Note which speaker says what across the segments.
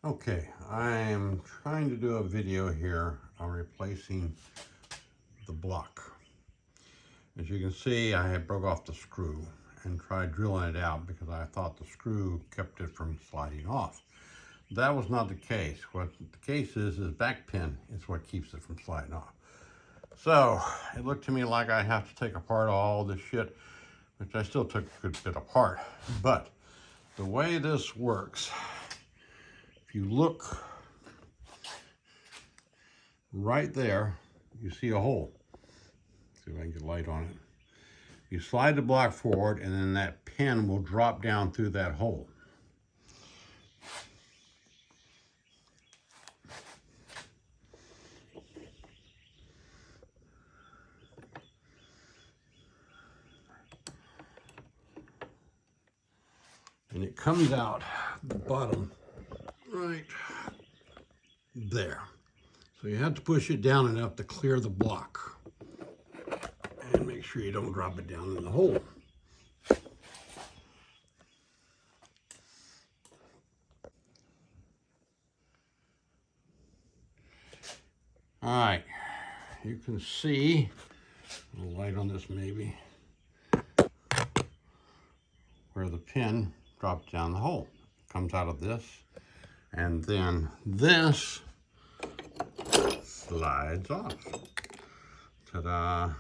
Speaker 1: Okay, I'm trying to do a video here on replacing the block. As you can see, I had broke off the screw and tried drilling it out because I thought the screw kept it from sliding off. That was not the case. What the case is back pin is what keeps it from sliding off. So it looked to me like I have to take apart all this shit, which I still took a good bit apart. But the way this works, if you look right there, you see a hole. See if I can get light on it. You slide the block forward and then that pin will drop down through that hole. And it comes out the bottom right there. So you have to push it down enough to clear the block. And make sure you don't drop it down in the hole. All right, you can see, a little light on this maybe, where the pin drops down the hole. It comes out of this, and then this slides off. Ta-da!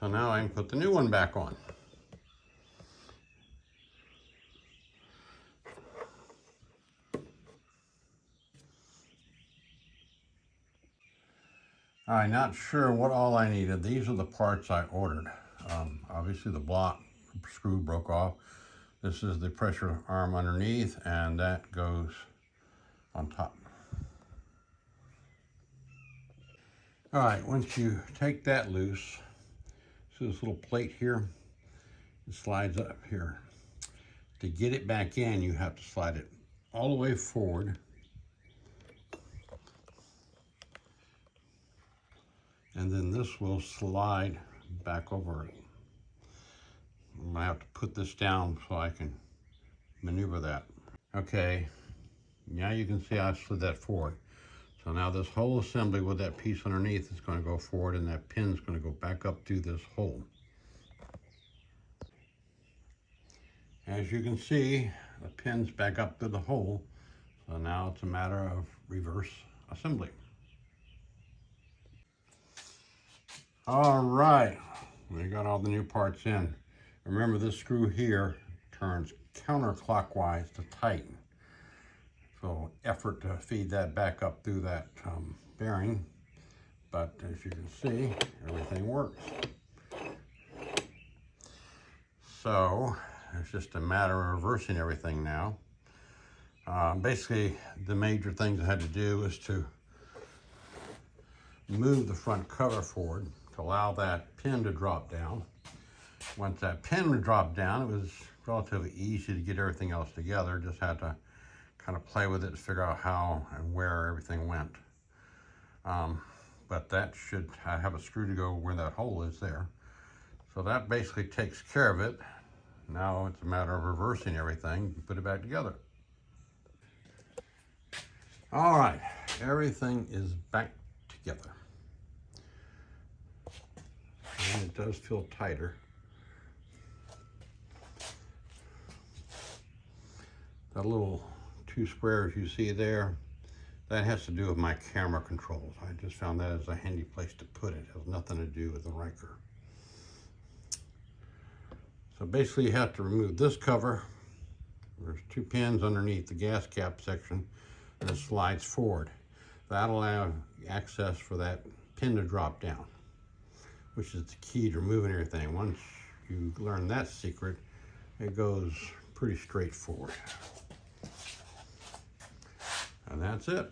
Speaker 1: So now I can put the new one back on. I'm not sure what all I needed. These are the parts I ordered. Obviously the block screw broke off. This is the pressure arm underneath, and that goes on top. All right, once you take that loose, see this little plate here? It slides up here. To get it back in, you have to slide it all the way forward. And then this will slide back over it. I'm gonna have to put this down so I can maneuver that. Okay, now you can see I slid that forward. So now this whole assembly with that piece underneath is going to go forward, and that pin's going to go back up through this hole. As you can see, the pin's back up through the hole. So now it's a matter of reverse assembly. All right, we got all the new parts in. Remember, this screw here turns counterclockwise to tighten. So effort to feed that back up through that bearing. But as you can see, everything works. So it's just a matter of reversing everything now. Basically, the major things I had to do was to move the front cover forward to allow that pin to drop down. Once that pin would drop down, it was relatively easy to get everything else together. Just had to kind of play with it to figure out how and where everything went. But that should have a screw to go where that hole is there. So that basically takes care of it. Now it's a matter of reversing everything and put it back together. All right, everything is back together. And it does feel tighter. That little 2 squares you see there, that has to do with my camera controls. I just found that as a handy place to put it. It has nothing to do with the Ryker. So basically you have to remove this cover. There's 2 pins underneath the gas cap section, and it slides forward. That'll allow access for that pin to drop down, which is the key to removing everything. Once you learn that secret, it goes pretty straightforward. And that's it.